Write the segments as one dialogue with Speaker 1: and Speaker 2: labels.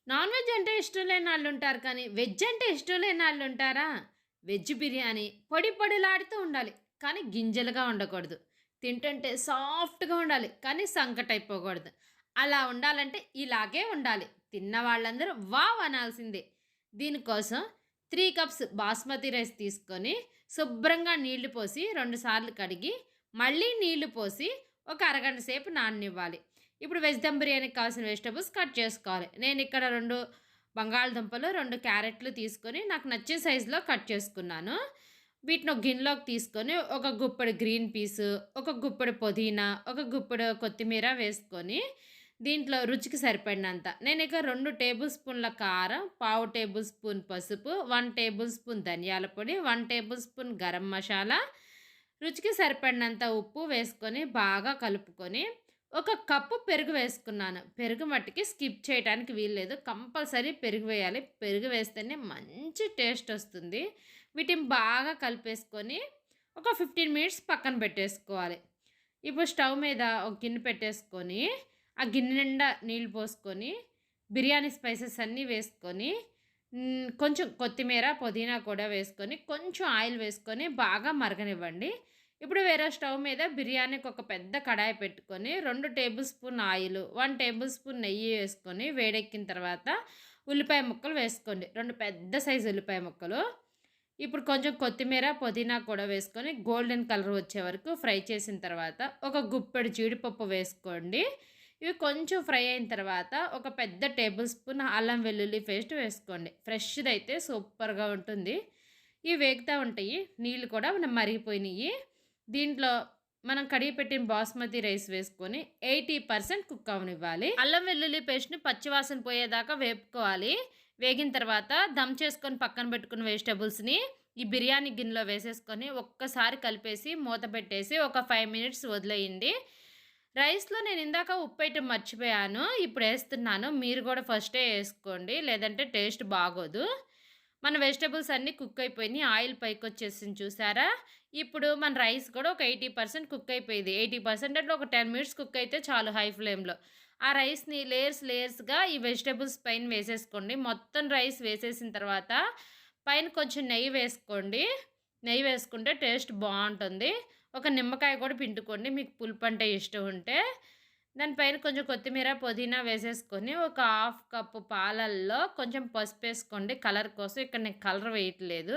Speaker 1: Non veg అంటే ఇష్టం లేని ఆళ్ళుంటారు కానీ, వెజ్ అంటే ఇష్టం లేని ఆళ్ళుంటారా? వెజ్ బిర్యానీ పొడి పొడిలాడుతూ ఉండాలి. కానీ గింజలుగా ఉండకూడదు. తింటుంటే సాఫ్ట్‌గా ఉండాలి. కానీ సంకటైపోకూడదు. అలా ఉండాలంటే ఇలాగే ఉండాలి. తిన్న వాళ్ళందరూ వావ్ అనాల్సిందే. దీనికోసం 3 కప్స్ బాస్మతి రైస్ తీసుకొని, శుభ్రంగా నీళ్లు పోసి 2 సార్లు కడిగి, మళ్ళీ నీళ్లు పోసి ఒక అరగంట సేపు నాననివ్వాలి. ఇప్పుడు వెజ్ దమ్ బిర్యానీకి కావాల్సిన వెజిటబుల్స్ కట్ చేసుకోవాలి. నేనిక్కడ 2 బంగాళదుంపలు, 2 క్యారెట్లు తీసుకొని నాకు నచ్చిన సైజులో కట్ చేసుకున్నాను. వీటిని ఒక గిన్నెలోకి తీసుకొని ఒక గుప్పెడు గ్రీన్ పీసు, ఒక గుప్పెడు పుదీనా, ఒక గుప్పెడు కొత్తిమీర వేసుకొని దీంట్లో రుచికి సరిపడినంత నేనిక 2 టేబుల్ స్పూన్ల కారం, పావు టేబుల్ స్పూన్ పసుపు, 1 టేబుల్ స్పూన్ ధనియాల పొడి, 1 టేబుల్ స్పూన్ గరం మసాలా, రుచికి సరిపడినంత ఉప్పు వేసుకొని బాగా కలుపుకొని ఒక కప్పు పెరుగు వేసుకున్నాను. పెరుగు మట్టికి స్కిప్ చేయడానికి వీల్లేదు. కంపల్సరీ పెరుగు వేయాలి. పెరుగు వేస్తేనే మంచి టేస్ట్ వస్తుంది. వీటిని బాగా కలిపేసుకొని ఒక 15 మినిట్స్ పక్కన పెట్టేసుకోవాలి. ఇప్పుడు స్టవ్ మీద ఒక గిన్నె పెట్టేసుకొని, ఆ గిన్నె నిండా నీళ్ళు పోసుకొని, బిర్యానీ స్పైసెస్ అన్నీ వేసుకొని, కొంచెం కొత్తిమీర, పుదీనా కూడా వేసుకొని, కొంచెం ఆయిల్ వేసుకొని బాగా మరగనివ్వండి. ఇప్పుడు వేరే స్టవ్ మీద బిర్యానీకి ఒక పెద్ద కడాయి పెట్టుకొని 2 table spoon oil, 1 table spoon నెయ్యి వేసుకొని వేడెక్కిన తర్వాత ఉల్లిపాయ ముక్కలు వేసుకోండి. 2 పెద్ద సైజు ఉల్లిపాయ ముక్కలు. ఇప్పుడు కొంచెం కొత్తిమీర, పుదీనా కూడా వేసుకొని గోల్డెన్ కలర్ వచ్చే వరకు ఫ్రై చేసిన తర్వాత ఒక గుప్పెడు జీడిపప్పు వేసుకోండి. ఇవి కొంచెం ఫ్రై అయిన తర్వాత ఒక పెద్ద టేబుల్ స్పూన్ అల్లం వెల్లుల్లి పేస్ట్ వేసుకోండి. ఫ్రెష్‌దైతే సూపర్‌గా ఉంటుంది. ఇవి వేగుతా ఉంటాయి. నీళ్ళు కూడా మరిగిపోయినాయి. దీంట్లో మనం కడిగి పెట్టిన బాస్మతి రైస్ వేసుకొని 80% కుక్ అవ్వనివ్వాలి. అల్లం వెల్లుల్లి పేస్ట్‌ని పచ్చివాసన పోయేదాకా వేపుకోవాలి. వేగిన తర్వాత దమ్ చేసుకొని పక్కన పెట్టుకున్న వెజిటబుల్స్‌ని ఈ బిర్యానీ గిన్నెలో వేసేసుకొని ఒక్కసారి కలిపేసి మూత పెట్టేసి ఒక 5 మినిట్స్ వదిలేయండి. రైస్‌లో నేను ఇందాక ఉప్పేయటం మర్చిపోయాను. ఇప్పుడు ఏస్తున్నాను. మీరు కూడా ఫస్టే ఏసుకోండి. లేదంటే టేస్ట్ బాగోదు. మన వెజిటబుల్స్ అన్నీ కుక్ అయిపోయినాయి. ఆయిల్ పైకొచ్చేసింది చూసారా? ఇప్పుడు మన రైస్ కూడా ఒక 80% కుక్ అయిపోయింది. 80% అంటే ఒక 10 మినిట్స్ కుక్ అయితే చాలు హై ఫ్లేమ్‌లో. ఆ రైస్‌ని లేయర్స్‌గా ఈ వెజిటబుల్స్ పైన వేసేసుకోండి. మొత్తం రైస్ వేసేసిన తర్వాత పైన కొంచెం నెయ్యి వేసుకోండి. నెయ్యి వేసుకుంటే టేస్ట్ బావుంటుంది. ఒక నిమ్మకాయ కూడా పిండుకోండి మీకు పులుపు అంటే ఇష్టం ఉంటే. దానిపైన కొంచెం కొత్తిమీర, పుదీనా వేసేసుకొని ఒక హాఫ్ కప్పు పాలల్లో కొంచెం పసుపేసుకోండి కలర్ కోసం. ఇక్కడ నేను కలర్ వేయట్లేదు.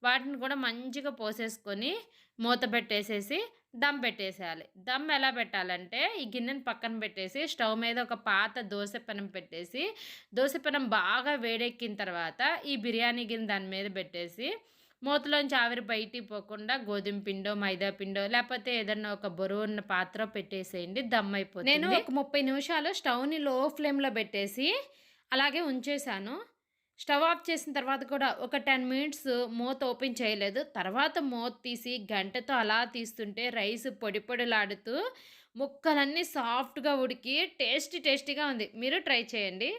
Speaker 1: వాటిని కూడా మంచిగా పోసేసుకొని మూత పెట్టేసేసి దమ్ పెట్టేసేయాలి. దమ్ ఎలా పెట్టాలంటే ఈ గిన్నెని పక్కన పెట్టేసి స్టవ్ మీద ఒక పాత దోస పెనం పెట్టేసి, దోస పెనం బాగా వేడెక్కిన తర్వాత ఈ బిర్యానీ గిన్నె దాని మీద పెట్టేసి మూతలోంచి ఆవిరి బయటికి పోకుండా గోధుమ పిండో, మైదా పిండో లేకపోతే ఏదన్నా ఒక బరువున్న పాత్ర పెట్టేసేయండి. దమ్ అయిపోతుంది. నేను ఒక 30 నిమిషాలు స్టవ్‌ని లో ఫ్లేమ్‌లో పెట్టేసి అలాగే ఉంచేశాను. స్టవ్ ఆఫ్ చేసిన తర్వాత కూడా ఒక 10 మినిట్స్ మూత ఓపెన్ చేయలేదు. తర్వాత మూత తీసి గంటెతో అలా తీస్తుంటే రైస్ పొడి పొడిలాడుతూ ముక్కలన్నీ సాఫ్ట్‌గా ఉడికి టేస్టీగా ఉంది. మీరు ట్రై చేయండి.